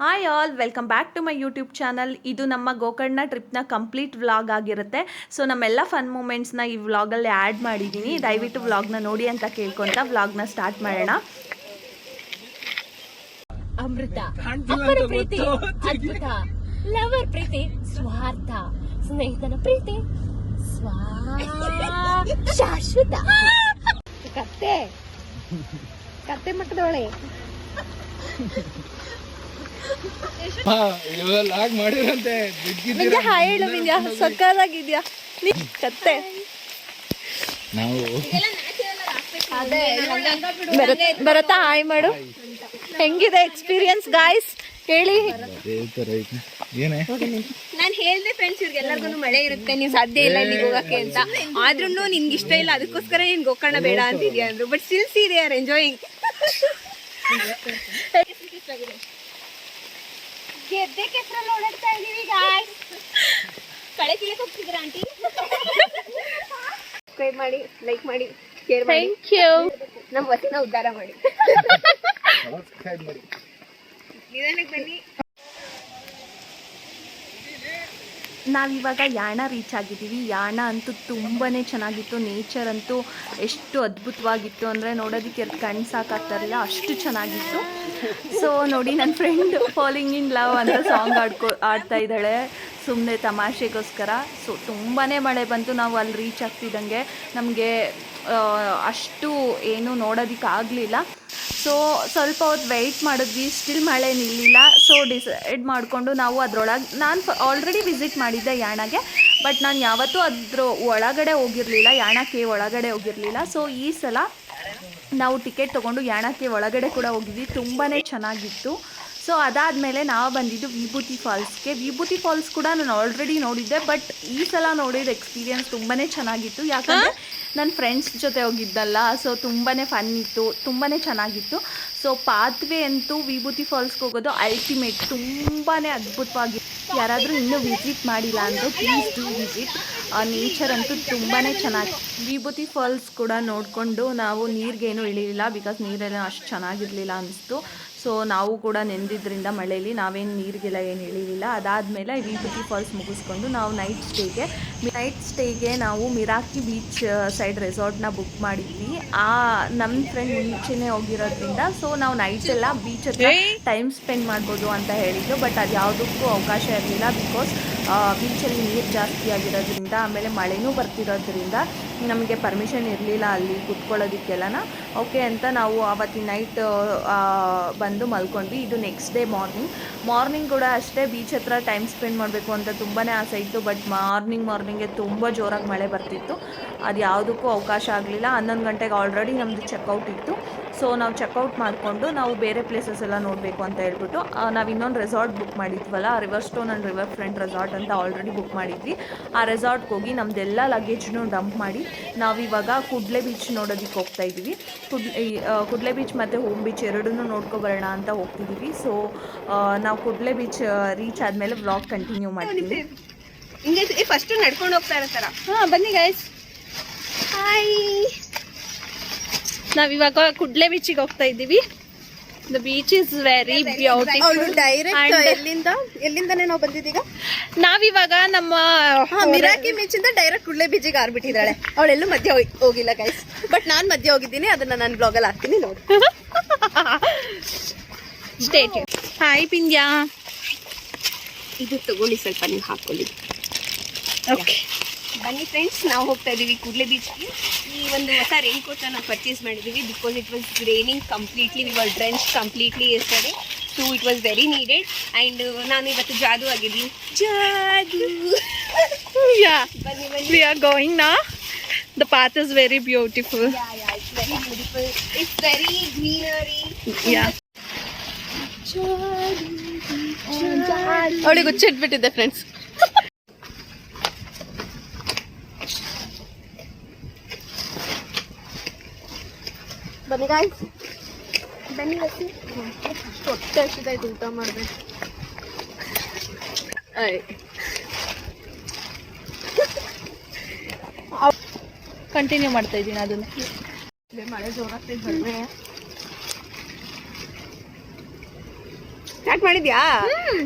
Hi all, welcome back to my YouTube channel. ಇದು ನಮ್ಮ ಗೋಕರ್ಣ ಟ್ರಿಪ್ನ ಕಂಪ್ಲೀಟ್ ವ್ಲಾಗ್ ಆಗಿರುತ್ತೆ. ಸೊ ನಮ್ಮೆಲ್ಲ ಫನ್ ಮೂಮೆಂಟ್ಸ್ನ ಈ ವ್ಲಾಗಲ್ಲಿ ಆ್ಯಡ್ ಮಾಡಿದ್ದೀನಿ. ದಯವಿಟ್ಟು ವ್ಲಾಗ್ನ ನೋಡಿ ಅಂತ ಕೇಳ್ಕೊತ ವ್ಲಾಗ್ನ ಸ್ಟಾರ್ಟ್ ಮಾಡೋಣ. ಅಮೃತ, ಅಪ್ಪನ ಪ್ರೀತಿ ಅದ್ಭುತ, ಲವರ್ ಪ್ರೀತಿ ಸ್ವಾರ್ಥ, ಸ್ನೇಹಿತನ ಪ್ರೀತಿ ಶಾಶ್ವತ. ಕತ್ತೆ ಕತ್ತೆ ಮಕ್ಕದೊಳೆ ಮಾಡಿರಂತೆ ಹೇಳು ವಿಂಧ್ಯ, ಸಕ್ಕದಾಗಿದ್ಯಾ ಕತ್ತೆ. ನಾವು ಬರತ್ತಾ ಹಾಯ್ ಮಾಡು. ಹೆಂಗಿದೆ ಎಕ್ಸ್ಪೀರಿಯನ್ಸ್ ಗಾಯ್ಸ್ ಹೇಳಿ. ನಾನು ಹೇಳಿದೆ ಫ್ರೆಂಡ್ಸ್, ಇವ್ರಿಗೆಲ್ಲರಿಗೂ ಮಳೆ ಇರುತ್ತೆ, ನೀವು ಸಾಧ್ಯ ಇಲ್ಲ ಇಲ್ಲಿಗೆ ಹೋಗಕ್ಕೆ ಅಂತ. ಆದ್ರೂ ನಿನ್ಗೆ ಇಷ್ಟ ಇಲ್ಲ, ಅದಕ್ಕೋಸ್ಕರ ನೀನ್ ಗೋಕರ್ಣ ಬೇಡ ಅಂತಿದ್ಯಾ ಅಂದ್ರು. But still see they are enjoying. ಗೆದ್ದೆ ಕೆಸರಲ್ಲಿ ಓಡಾಡ್ತಾ ಇದೀವಿ ಗಾಯ್ಸ್. ಕಳೆ ಕೀಳಕ್ ಹೋಗ್ತಿದ್ರ ಆಂಟಿ? ಸಬ್ಸ್ಕ್ರೈಬ್ ಮಾಡಿ, ಲೈಕ್ ಮಾಡಿ, ಶೇರ್ ಮಾಡಿ. Thank you. ನಮ್ಮ ವತಿನ ಉದ್ಧಾರ ಮಾಡಿ. ನಿಧಾನಕ್ಕೆ ಬನ್ನಿ. ನಾವಿವಾಗ ಯಾಣ ರೀಚ್ ಆಗಿದ್ದೀವಿ. ಯಾಣ ಅಂತೂ ತುಂಬಾ ಚೆನ್ನಾಗಿತ್ತು. ನೇಚರ್ ಅಂತೂ ಎಷ್ಟು ಅದ್ಭುತವಾಗಿತ್ತು ಅಂದರೆ ನೋಡೋದಕ್ಕೆ ಕಣ್ಣು ಸಾಕಾಗ್ತಾರಿಲ್ಲ, ಅಷ್ಟು ಚೆನ್ನಾಗಿತ್ತು. ಸೊ ನೋಡಿ, ನನ್ನ ಫ್ರೆಂಡ್ ಫಾಲಿಂಗ್ ಇನ್ ಲವ್ ಅಂತ ಸಾಂಗ್ ಆಡ್ತಾ ಇದ್ದಾಳೆ ಸುಮ್ಮನೆ ತಮಾಷೆಗೋಸ್ಕರ. ಸೊ ತುಂಬಾ ಮಳೆ ಬಂತು. ನಾವು ಅಲ್ಲಿ ರೀಚ್ ಆಗ್ತಿದ್ದಂಗೆ ನಮಗೆ ಅಷ್ಟು ಏನು ನೋಡೋದಕ್ಕಾಗಲಿಲ್ಲ. ಸೊ ಸ್ವಲ್ಪ ಹೊತ್ತು ವೆಯ್ಟ್ ಮಾಡಿದ್ವಿ, ಸ್ಟಿಲ್ ಮಳೆ ನಿಲ್ಲಿಲ್ಲ. ಸೊ ಡಿಸೈಡ್ ಮಾಡಿಕೊಂಡು ನಾವು ಅದರೊಳಗೆ, ನಾನು ಆಲ್ರೆಡಿ ವಿಸಿಟ್ ಮಾಡಿದ್ದೆ ಯಾಣಗೆ, ಬಟ್ ನಾನು ಯಾವತ್ತೂ ಅದ್ರ ಒಳಗಡೆ ಹೋಗಿರಲಿಲ್ಲ, ಯಾಣಕ್ಕೆ ಒಳಗಡೆ ಹೋಗಿರಲಿಲ್ಲ. ಸೊ ಈ ಸಲ ನಾವು ಟಿಕೆಟ್ ತೊಗೊಂಡು ಯಾಣಕ್ಕೆ ಒಳಗಡೆ ಕೂಡ ಹೋಗಿದ್ವಿ. ತುಂಬಾ ಚೆನ್ನಾಗಿತ್ತು. ಸೊ ಅದಾದಮೇಲೆ ನಾವು ಬಂದಿದ್ದು ವಿಭೂತಿ ಫಾಲ್ಸ್ಗೆ. ವಿಭೂತಿ ಫಾಲ್ಸ್ ಕೂಡ ನಾನು ಆಲ್ರೆಡಿ ನೋಡಿದ್ದೆ, ಬಟ್ ಈ ಸಲ ನೋಡಿದ ಎಕ್ಸ್ಪೀರಿಯನ್ಸ್ ತುಂಬಾ ಚೆನ್ನಾಗಿತ್ತು. ಯಾಕಂದರೆ ನನ್ನ ಫ್ರೆಂಡ್ಸ್ ಜೊತೆ ಹೋಗಿದ್ದಲ್ಲ, ಸೊ ತುಂಬಾ ಫನ್ ಇತ್ತು, ತುಂಬಾ ಚೆನ್ನಾಗಿತ್ತು. ಸೊ ಪಾತ್ವೇ ಅಂತೂ ವಿಭೂತಿ ಫಾಲ್ಸ್ಗೆ ಹೋಗೋದು ಅಲ್ಟಿಮೇಟ್, ತುಂಬಾ ಅದ್ಭುತವಾಗಿ. ಯಾರಾದರೂ ಇನ್ನೂ ವಿಸಿಟ್ ಮಾಡಿಲ್ಲ ಅಂದರೆ ಪ್ಲೀಸ್ ಡೂ ವಿಸಿಟ್. ನೇಚರ್ ಅಂತೂ ತುಂಬಾ ಚೆನ್ನಾಗಿ. ವಿಭೂತಿ ಫಾಲ್ಸ್ ಕೂಡ ನೋಡಿಕೊಂಡು ನಾವು ನೀರಿಗೇನು ಇಳಿಲಿಲ್ಲ, ಬಿಕಾಸ್ ನೀರೆಲ್ಲ ಅಷ್ಟು ಚೆನ್ನಾಗಿರಲಿಲ್ಲ ಅನ್ನಿಸ್ತು. ಸೊ ನಾವು ಕೂಡ ನೆಂದಿದ್ದರಿಂದ ಮಳೆಯಲ್ಲಿ ನಾವೇನು ನೀರಿಗೆಲ್ಲ ಏನು ಇಳಿಲಿಲ್ಲ. ಅದಾದಮೇಲೆ ವಿಭೂತಿ ಫಾಲ್ಸ್ ಮುಗಿಸ್ಕೊಂಡು ನಾವು ನೈಟ್ ಸ್ಟೇಗೆ ನಾವು ಮಿರಾಕಿ ಬೀಚ್ ಸೈಡ್ ರೆಸಾರ್ಟ್ನ ಬುಕ್ ಮಾಡಿದ್ವಿ. ನಮ್ಮ ಫ್ರೆಂಡ್ ಮುಂಚೆನೇ ಹೋಗಿರೋದ್ರಿಂದ ಸೊ ನಾವು ನೈಟ್ ಎಲ್ಲ ಬೀಚ್ ಹತ್ರ ಟೈಮ್ ಸ್ಪೆಂಡ್ ಮಾಡ್ಬೋದು ಅಂತ ಹೇಳಿದ್ದು. ಬಟ್ ಅದು ಯಾವುದಕ್ಕೂ ಅವಕಾಶ ಇರಲಿಲ್ಲ, ಬಿಕಾಸ್ ಬೀಚಲ್ಲಿ ನೀರು ಜಾಸ್ತಿ ಆಗಿರೋದ್ರಿಂದ, ಆಮೇಲೆ ಮಳೆನೂ ಬರ್ತಿರೋದ್ರಿಂದ ನಮಗೆ ಪರ್ಮಿಷನ್ ಇರಲಿಲ್ಲ ಅಲ್ಲಿ ಕುತ್ಕೊಳ್ಳೋದಕ್ಕೆಲ್ಲನ. ಓಕೆ ಅಂತ ನಾವು ಆವತ್ತಿನ ನೈಟ್ ಬಂದು ಮಲ್ಕೊಂಡ್ವಿ. ಇದು ನೆಕ್ಸ್ಟ್ ಡೇ ಮಾರ್ನಿಂಗ್ ಕೂಡ ಅಷ್ಟೇ ಬೀಚ್ ಹತ್ರ ಟೈಮ್ ಸ್ಪೆಂಡ್ ಮಾಡಬೇಕು ಅಂತ ತುಂಬಾ ಆಸೆ ಇತ್ತು. ಬಟ್ ಮಾರ್ನಿಂಗ್ಗೆ ತುಂಬ ಜೋರಾಗಿ ಮಳೆ ಬರ್ತಿತ್ತು, ಅದು ಯಾವುದಕ್ಕೂ ಅವಕಾಶ ಆಗಲಿಲ್ಲ. 11 ಗಂಟೆಗೆ ಆಲ್ರೆಡಿ ನಮ್ಮದು ಚೆಕ್ಔಟ್ ಇತ್ತು. ಸೊ ನಾವು ಚೆಕ್ಔಟ್ ಮಾಡಿಕೊಂಡು ನಾವು ಬೇರೆ ಪ್ಲೇಸಸ್ ಎಲ್ಲ ನೋಡಬೇಕು ಅಂತ ಹೇಳ್ಬಿಟ್ಟು ನಾವು ಇನ್ನೊಂದು ರೆಸಾರ್ಟ್ ಬುಕ್ ಮಾಡಿದ್ವಲ್ಲ, river stone and river front resort ಅಂತ ಆಲ್ರೆಡಿ ಬುಕ್ ಮಾಡಿದ್ವಿ. ಆ ರೆಸಾರ್ಟ್ಗೆ ಹೋಗಿ ನಮ್ಮದೆಲ್ಲ ಲಗೇಜ್ನು ಡಂಪ್ ಮಾಡಿ ನಾವಿವಾಗ ಕುಡ್ಲೆ ಬೀಚ್ ನೋಡೋದಕ್ಕೆ ಹೋಗ್ತಾ ಇದ್ದೀವಿ. ಕುಡ್ಲೆ ಬೀಚ್ ಮತ್ತು ಹೋಮ್ ಬೀಚ್ ಎರಡನ್ನೂ ನೋಡ್ಕೊಬರೋಣ ಅಂತ ಹೋಗ್ತಿದ್ದೀವಿ. ಸೊ ನಾವು ಕುಡ್ಲೆ ಬೀಚ್ ರೀಚ್ ಆದಮೇಲೆ ವ್ಲಾಗ್ ಕಂಟಿನ್ಯೂ ಮಾಡ್ತೀವಿ. ಹಿಂಗೆ ಫಸ್ಟ್ ನಡ್ಕೊಂಡು ಹೋಗ್ತಾ ಇರ್ತಾರ. ಹಾಂ ಬನ್ನಿ ಗೈಸ್. ಹಾಯ್, ನಾವಿವಾಗ ಕುಡ್ಲೆ ಬೀಚಿಗೆ ಹೋಗ್ತಾ ಇದ್ದೀವಿ. The beach is very beautiful. ಎಲ್ಲಿಂದಾನೆ ನಾವು ಬಂದಿದ್ದೀಗ. ನಾವಿವಾಗ ನಮ್ಮ ಮಿರಾಕಿ ಬೀಚ್ ಇಂದ ಡೈರೆಕ್ಟ್ ಕುಡ್ಲೆ ಬೀಚಿಗೆ ಆರ್ಬಿಟ್ಟಿದ್ದಾಳೆ. ಅವಳೆಲ್ಲೂ ಮಧ್ಯೆ ಹೋಗಿಲ್ಲ ಗೈಸ್, ಬಟ್ ನಾನು ಮಧ್ಯೆ ಹೋಗಿದ್ದೀನಿ. ಅದನ್ನ ನಾನು ಬ್ಲಾಗಲ್ಲಿ ಹಾಕ್ತೀನಿ ನೋಡಿ. ಸ್ಟೇಟ್. ಹಾಯ್ ಪಿಂದ್ಯಾ. ಇದು ತಗೊಳ್ಳಿ, ಸ್ವಲ್ಪ ನೀವು ಹಾಕೊಳ್ಳಿ. ಓಕೆ ಬನ್ನಿ ಫ್ರೆಂಡ್ಸ್, ನಾವು ಹೋಗ್ತಾ ಇದ್ದೀವಿ ಕೂಡ್ಲೆ ಬೀಚ್ಗೆ. ಈ ಒಂದು ಹೊಸ ರೈನ್ ಕೋಟ್ನ ನಾವು ಪರ್ಚೇಸ್ ಮಾಡಿದ್ದೀವಿ, because it was raining completely. We were drenched completely yesterday, so it was very needed. And ನಾನು ಇವತ್ತು ಜಾದು ಆಗಿದ್ದೀನಿ. ಜಾದು. ಬನ್ನಿ ಬನ್ನಿ. ವಿ ಆರ್ ಗೋಯಿಂಗ್ ನಾ. The path is very beautiful. It's very beautiful. It's very greenery. ಅವಳಿಗೆ ಹುಚ್ಚಿಟ್ಬಿಟ್ಟಿದ್ದೆ ಫ್ರೆಂಡ್ಸ್. ಬನ್ನಿ ಗಾಯ್ಸ್, ಬನ್ನಿ ಬಸ್ಸಿ. ಹೊಟ್ಟೆ ಹಸಿದಾಯ್ತು, ಊಟ ಮಾಡಬೇಕು. ಕಂಟಿನ್ಯೂ ಮಾಡ್ತಾ ಇದ್ದೀನಿ ಅದನ್ನು. ಮಳೆ ಜೋರಾಗ್ತೈತೆ. ಬರ್ರೆ ಸ್ಟಾರ್ಟ್ ಮಾಡಿದ್ಯಾ?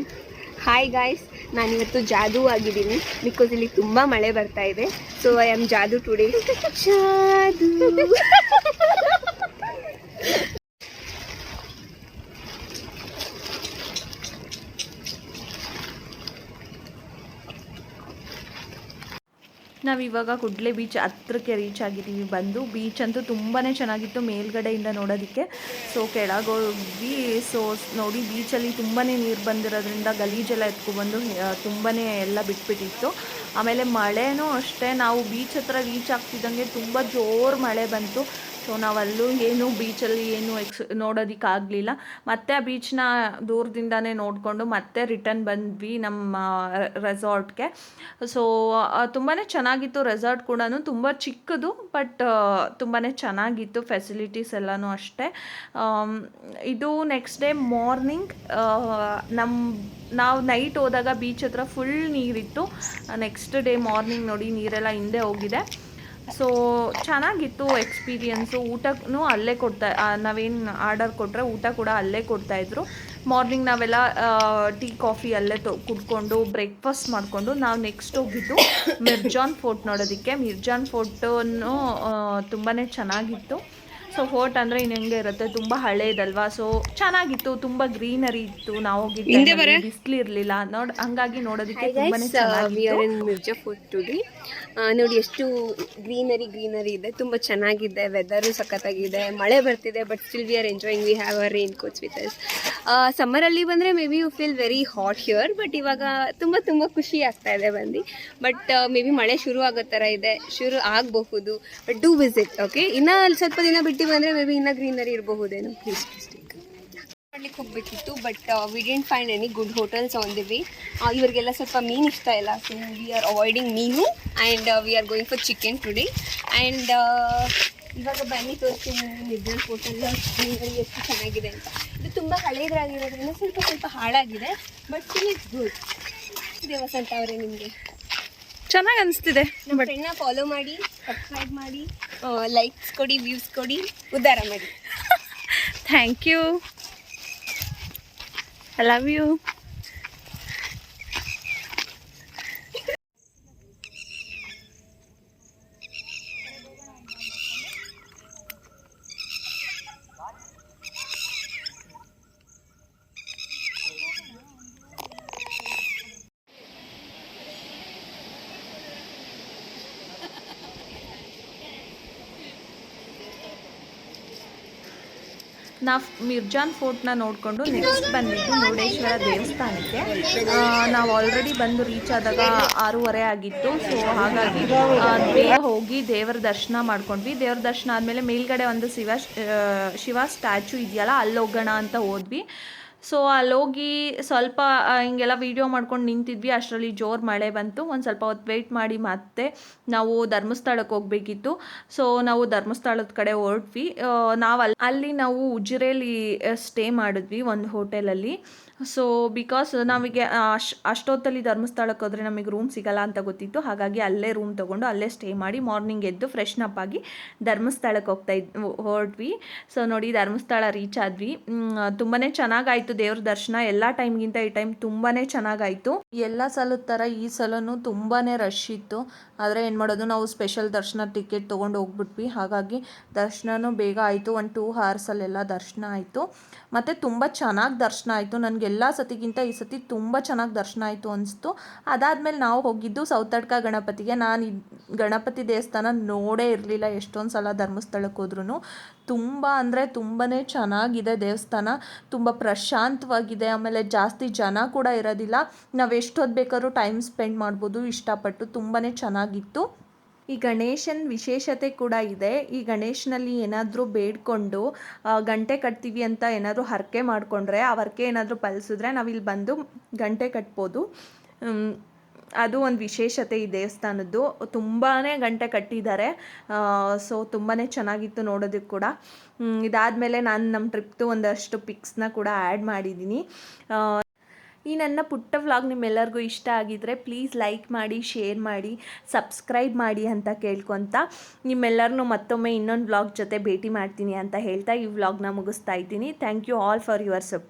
ಹಾಯ್ ಗಾಯ್ಸ್, ನಾನಿವತ್ತು ಜಾದೂ ಆಗಿದ್ದೀನಿ ಬಿಕಾಸ್ ಇಲ್ಲಿ ತುಂಬ ಮಳೆ ಬರ್ತಾ ಇದೆ. ಸೊ ಐ ಆಮ್ ಜಾದೂ ಟುಡೇ. ಜಾದೂ. ನಾವಿವಾಗ ಕುಡ್ಲೆ ಬೀಚ್ ಹತ್ರಕ್ಕೆ ರೀಚ್ ಆಗಿದ್ದೀವಿ. ಬಂದು ಬೀಚ್ ಅಂತೂ ತುಂಬಾ ಚೆನ್ನಾಗಿತ್ತು ಮೇಲ್ಗಡೆಯಿಂದ ನೋಡೋದಕ್ಕೆ. ಸೊ ಕೆಳಗೆ ಹೋಗಿ ನೋಡಿ ಬೀಚಲ್ಲಿ ತುಂಬಾ ನೀರು ಬಂದಿರೋದ್ರಿಂದ ಗಲೀಜೆಲ್ಲ ಎತ್ಕೊಬಂದು ತುಂಬಾ ಎಲ್ಲ ಬಿಟ್ಬಿಟ್ಟಿತ್ತು. ಆಮೇಲೆ ಮಳೆನೂ ಅಷ್ಟೇ, ನಾವು ಬೀಚ್ ಹತ್ರ ರೀಚ್ ಆಗ್ತಿದ್ದಂಗೆ ತುಂಬ ಜೋರು ಮಳೆ ಬಂತು. ಸೊ ನಾವಲ್ಲೂ ಏನು ಬೀಚಲ್ಲಿ ಏನು ನೋಡೋದಕ್ಕಾಗಲಿಲ್ಲ. ಮತ್ತೆ ಆ ಬೀಚ್ನ ದೂರದಿಂದನೇ ನೋಡಿಕೊಂಡು ಮತ್ತೆ ರಿಟರ್ನ್ ಬಂದ್ವಿ ನಮ್ಮ ರೆಸಾರ್ಟ್ಗೆ. ಸೊ ತುಂಬಾ ಚೆನ್ನಾಗಿತ್ತು. ರೆಸಾರ್ಟ್ ಕೂಡ ತುಂಬ ಚಿಕ್ಕದು, ಬಟ್ ತುಂಬಾ ಚೆನ್ನಾಗಿತ್ತು. ಫೆಸಿಲಿಟೀಸ್ ಎಲ್ಲನೂ ಅಷ್ಟೇ. ಇದು ನೆಕ್ಸ್ಟ್ ಡೇ ಮಾರ್ನಿಂಗ್ ನಾವು ನೈಟ್ ಹೋದಾಗ ಬೀಚ್ ಹತ್ರ ಫುಲ್ ನೀರಿತ್ತು. ನೆಕ್ಸ್ಟ್ ಡೇ ಮಾರ್ನಿಂಗ್ ನೋಡಿ ನೀರೆಲ್ಲ ಹಿಂದೆ ಹೋಗಿದೆ. ಸೊ ಚೆನ್ನಾಗಿತ್ತು ಎಕ್ಸ್ಪೀರಿಯನ್ಸು. ಊಟನೂ ಅಲ್ಲೇ ನಾವೇನು ಆರ್ಡರ್ ಕೊಟ್ಟರೆ ಊಟ ಕೂಡ ಅಲ್ಲೇ ಕೊಡ್ತಾಯಿದ್ರು. ಮಾರ್ನಿಂಗ್ ನಾವೆಲ್ಲ ಟೀ ಕಾಫಿ ಅಲ್ಲೇ ಕುಡ್ಕೊಂಡು ಬ್ರೇಕ್ಫಾಸ್ಟ್ ಮಾಡಿಕೊಂಡು ನಾವು ನೆಕ್ಸ್ಟ್ ಹೋಗಿದ್ದು ಮಿರ್ಜಾನ್ ಫೋರ್ಟ್ ನೋಡೋದಕ್ಕೆ. ಮಿರ್ಜಾನ್ ಫೋರ್ಟನ್ನು ತುಂಬಾ ಚೆನ್ನಾಗಿತ್ತು. ಸೊ ಫೋರ್ಟ್ ಅಂದರೆ ಇನ್ನು ಹೆಂಗೆ ಇರುತ್ತೆ, ತುಂಬ ಹಳೇದಲ್ವಾ. ಸೊ ಚೆನ್ನಾಗಿತ್ತು, ತುಂಬ ಗ್ರೀನರಿ ಇತ್ತು. ನಾವು ಹೋಗಿದ್ದೆ ಬಿಸಿಲಿರಲಿಲ್ಲ ಹಂಗಾಗಿ ನೋಡೋದಕ್ಕೆ ತುಂಬಾ ಚೆನ್ನಾಗಿತ್ತು. ಮಿರ್ಜಾ ಫೋರ್ಟ್ ಟುಡೇ ನೋಡಿ ಎಷ್ಟು ಗ್ರೀನರಿ ಇದೆ. ತುಂಬ ಚೆನ್ನಾಗಿದೆ. ವೆದರು ಸಖತ್ತಾಗಿದೆ. ಮಳೆ ಬರ್ತಿದೆ, but still we are enjoying. We have a raincoats with us. ಸಮ್ಮರಲ್ಲಿ ಬಂದರೆ maybe you feel very hot here, but ಇವಾಗ ತುಂಬ ಖುಷಿ ಆಗ್ತಾ ಇದೆ ಬಂದು. ಬಟ್ ಮೇ ಬಿ ಮಳೆ ಶುರು ಆಗೋ ಥರ ಇದೆ, ಶುರು ಆಗಬಹುದು. But do visit. ಓಕೆ, ಇನ್ನೂ ಸ್ವಲ್ಪ ದಿನ ಬಿಟ್ಟು ಬಂದರೆ ಮೇ ಬಿ ಇನ್ನೂ ಗ್ರೀನರಿ ಇರಬಹುದೇನೋ. ಪ್ಲೀಸ್ ಮಾಡ್ಲಿಕ್ಕೆ ಹೋಗ್ಬೇಕಿತ್ತು, but we didn't find any good hotels on the way. ಇವರಿಗೆಲ್ಲ ಸ್ವಲ್ಪ ಮೀನು ಇಷ್ಟ ಇಲ್ಲ, ಸೊ ವಿ ಆರ್ ಅವಾಯ್ಡಿಂಗ್ ಮೀನು and we are going for chicken today. And ಇವಾಗ ಬನ್ನಿ ತೋರಿಸ್ತೀನಿ ಮಿರ್ಜಾನ್ ಹೋಟೆಲ್ ಎಷ್ಟು ಚೆನ್ನಾಗಿದೆ ಅಂತ. ಇದು ತುಂಬ ಹಳೇದಾಗಿರೋದ್ರಿಂದ ಸ್ವಲ್ಪ ಹಾಳಾಗಿದೆ, ಬಟ್ ಸ್ಟಿಲ್ ಇಟ್ಸ್ ಗುಡ್. ಇದೆ ವಸಂತ ಅವರೇ, ನಿಮಗೆ ಚೆನ್ನಾಗಿ ಅನಿಸ್ತಿದೆ. ನಮ್ಮ ಫ್ರೆಂಡ್ನ ಫಾಲೋ ಮಾಡಿ, ಸಬ್ಸ್ಕ್ರೈಬ್ ಮಾಡಿ, ಲೈಕ್ಸ್ ಕೊಡಿ, ವ್ಯೂಸ್ ಕೊಡಿ, ಉದ್ಧಾರ ಮಾಡಿ. Thank you. I love you. ನಾವು ಮಿರ್ಜಾನ್ ಫೋರ್ಟ್ನ ನೋಡಿಕೊಂಡು ನೆಕ್ಸ್ಟ್ ಬಂದಿದ್ದು ಮುರುಡೇಶ್ವರ ದೇವಸ್ಥಾನಕ್ಕೆ. ನಾವು ಆಲ್ರೆಡಿ ಬಂದು ರೀಚ್ ಆದಾಗ 6:30 ಆಗಿತ್ತು. ಸೊ ಹಾಗಾಗಿ ಬೇಗ ಹೋಗಿ ದೇವರ ದರ್ಶನ ಮಾಡ್ಕೊಂಡ್ವಿ. ದೇವ್ರ ದರ್ಶನ ಆದಮೇಲೆ ಮೇಲ್ಗಡೆ ಒಂದು ಶಿವ ಸ್ಟ್ಯಾಚು ಇದೆಯಲ್ಲ, ಅಲ್ಲಿ ಹೋಗೋಣ ಅಂತ ಹೋದ್ವಿ. ಸೊ ಅಲ್ಲೋಗಿ ಸ್ವಲ್ಪ ಹಿಂಗೆಲ್ಲ ವೀಡಿಯೋ ಮಾಡ್ಕೊಂಡು ನಿಂತಿದ್ವಿ. ಅಷ್ಟರಲ್ಲಿ ಜೋರು ಮಳೆ ಬಂತು. ಒಂದು ಸ್ವಲ್ಪ ಹೊತ್ತು ವೆಯ್ಟ್ ಮಾಡಿ ಮತ್ತೆ ನಾವು ಧರ್ಮಸ್ಥಳಕ್ಕೆ ಹೋಗಬೇಕಿತ್ತು. ಸೊ ನಾವು ಧರ್ಮಸ್ಥಳದ ಕಡೆ ಹೊರಟ್ವಿ. ನಾವು ಅಲ್ಲಿ ನಾವು ಉಜಿರೆಯಲ್ಲಿ ಸ್ಟೇ ಮಾಡಿದ್ವಿ ಒಂದು ಹೋಟೆಲಲ್ಲಿ. ಸೊ ಬಿಕಾಸ್ ನಮಗೆ ಅಷ್ಟೊತ್ತಲ್ಲಿ ಧರ್ಮಸ್ಥಳಕ್ಕೆ ಹೋದರೆ ನಮಗೆ ರೂಮ್ ಸಿಗಲ್ಲ ಅಂತ ಗೊತ್ತಿತ್ತು. ಹಾಗಾಗಿ ಅಲ್ಲೇ ರೂಮ್ ತೊಗೊಂಡು ಅಲ್ಲೇ ಸ್ಟೇ ಮಾಡಿ ಮಾರ್ನಿಂಗ್ ಎದ್ದು ಫ್ರೆಶ್ನಪ್ ಆಗಿ ಧರ್ಮಸ್ಥಳಕ್ಕೆ ಹೊರಟ್ವಿ. ಸೊ ನೋಡಿ ಧರ್ಮಸ್ಥಳ ರೀಚ್ ಆದ್ವಿ. ತುಂಬಾ ಚೆನ್ನಾಗಾಯಿತು ದೇವ್ರ ದರ್ಶನ. ಎಲ್ಲ ಟೈಮ್ಗಿಂತ ಈ ಟೈಮ್ ತುಂಬಾ ಚೆನ್ನಾಗಾಯಿತು. ಎಲ್ಲ ಸಲದ ಥರ ಈ ಸಲನೂ ತುಂಬಾ ರಶ್ ಇತ್ತು. ಆದರೆ ಏನು ಮಾಡೋದು, ನಾವು ಸ್ಪೆಷಲ್ ದರ್ಶನ ಟಿಕೆಟ್ ತೊಗೊಂಡು ಹೋಗ್ಬಿಟ್ವಿ. ಹಾಗಾಗಿ ದರ್ಶನವೂ ಬೇಗ ಆಯಿತು. 1-2 ಅವರ್ಸಲ್ಲೆಲ್ಲ ದರ್ಶನ ಆಯಿತು. ಮತ್ತು ತುಂಬ ಚೆನ್ನಾಗಿ ದರ್ಶನ ಆಯಿತು. ನನಗೆಲ್ಲ ಸತಿಗಿಂತ ಈ ಸತಿ ತುಂಬ ಚೆನ್ನಾಗಿ ದರ್ಶನ ಆಯಿತು ಅನಿಸ್ತು. ಅದಾದಮೇಲೆ ನಾವು ಹೋಗಿದ್ದು ಸೌತಡ್ಕ ಗಣಪತಿಗೆ. ನಾನು ಗಣಪತಿ ದೇವಸ್ಥಾನ ನೋಡೇ ಇರಲಿಲ್ಲ ಎಷ್ಟೊಂದು ಸಲ ಧರ್ಮಸ್ಥಳಕ್ಕೆ ಹೋದ್ರೂ. ತುಂಬ ಅಂದರೆ ತುಂಬಾ ಚೆನ್ನಾಗಿದೆ ದೇವಸ್ಥಾನ. ತುಂಬ ಪ್ರಶಾಂತವಾಗಿದೆ. ಆಮೇಲೆ ಜಾಸ್ತಿ ಜನ ಕೂಡ ಇರೋದಿಲ್ಲ. ನಾವು ಎಷ್ಟೊತ್ತು ಬೇಕಾದ್ರೂ ಟೈಮ್ ಸ್ಪೆಂಡ್ ಮಾಡ್ಬೋದು ಇಷ್ಟಪಟ್ಟು. ತುಂಬಾ ಚೆನ್ನಾಗಿತ್ತು. ಈ ಗಣೇಶನ ವಿಶೇಷತೆ ಕೂಡ ಇದೆ. ಈ ಗಣೇಶನಲ್ಲಿ ಏನಾದರೂ ಬೇಡ್ಕೊಂಡು ಗಂಟೆ ಕಟ್ತೀವಿ ಅಂತ ಏನಾದರೂ ಹರಕೆ ಮಾಡಿಕೊಂಡ್ರೆ, ಆ ಹರಕೆ ಏನಾದರೂ ಫಲಿಸಿದ್ರೆ ನಾವಿಲ್ಲಿ ಬಂದು ಗಂಟೆ ಕಟ್ಬೋದು. ಅದು ಒಂದು ವಿಶೇಷತೆ ಈ ದೇವಸ್ಥಾನದ್ದು. ತುಂಬಾ ಗಂಟೆ ಕಟ್ಟಿದ್ದಾರೆ. ಸೊ ತುಂಬಾ ಚೆನ್ನಾಗಿತ್ತು ನೋಡೋದಕ್ಕೆ ಕೂಡ. ಇದಾದಮೇಲೆ ನಾನು ನಮ್ಮ ಟ್ರಿಪ್ದು ಒಂದಷ್ಟು ಪಿಕ್ಸ್ನ ಕೂಡ ಆ್ಯಡ್ ಮಾಡಿದ್ದೀನಿ. ಈ ನನ್ನ ಪುಟ್ಟ ವ್ಲಾಗ್ ನಿಮ್ಮೆಲ್ಲರಿಗೂ ಇಷ್ಟ ಆಗಿದ್ದರೆ ಪ್ಲೀಸ್ ಲೈಕ್ ಮಾಡಿ, ಶೇರ್ ಮಾಡಿ, ಸಬ್ಸ್ಕ್ರೈಬ್ ಮಾಡಿ ಅಂತ ಕೇಳ್ಕೊತ ನಿಮ್ಮೆಲ್ಲರನ್ನೂ ಮತ್ತೊಮ್ಮೆ ಇನ್ನೊಂದು ವ್ಲಾಗ್ ಜೊತೆ ಭೇಟಿ ಮಾಡ್ತೀನಿ ಅಂತ ಹೇಳ್ತಾ ಈ ವ್ಲಾಗ್ನ ಮುಗಿಸ್ತಾ ಇದ್ದೀನಿ. Thank you all for your support.